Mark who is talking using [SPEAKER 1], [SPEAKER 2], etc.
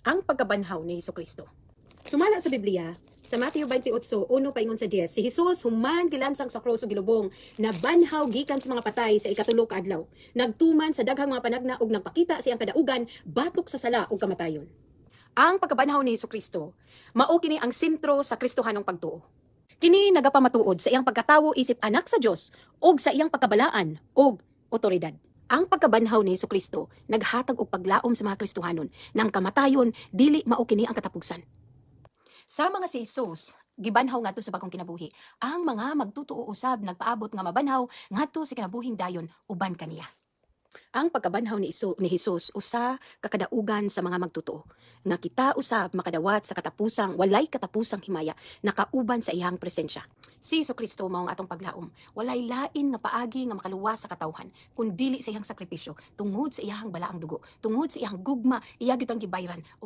[SPEAKER 1] ang pagkabanhaw ni Hesukristo. Sumala sa Biblia, sa Mateo 28:1 paingon sa 10, si Jesus human gilansang sa krus ug gilubong, nabanhaw gikan sa mga patay sa ikatulo ka adlaw. Nagtuman sa daghang mga panagna ug nagpakita siyang kadaugan batok sa sala ug kamatayon. Ang pagkabanhaw ni Hesukristo, mao kini ang sentro sa Kristohanong pagtuo. Kini nagapamatuod sa iyang pagkatawo isip anak sa Dios ug sa iyang pagkabalaan ug otoridad. Ang pagkabanhaw ni Hesukristo naghatag og paglaom sa mga Kristohanon nang kamatayon dili mao kini ang katapusan. Sa mga si Jesus, gibanhaw ngadto sa bagong kinabuhi. Ang mga magtutuo usab nagpaabot nga mabanhaw ngadto sa kinabuhing dayon uban kaniya. Ang pagkabanhaw ni Jesus usa kakadaugan sa mga magtutuo nga kita usab makadawat sa katapusang walay katapusang himaya nakauban sa iyang presensya. Si Hesukristo mao ang atong paglaom, walay lain nga paagi nga makaluwas sa katawhan kun dili sa iyang sakripisyo tungod sa iyang balaang dugo, tungod sa iyang gugma iya gyud ang gibayran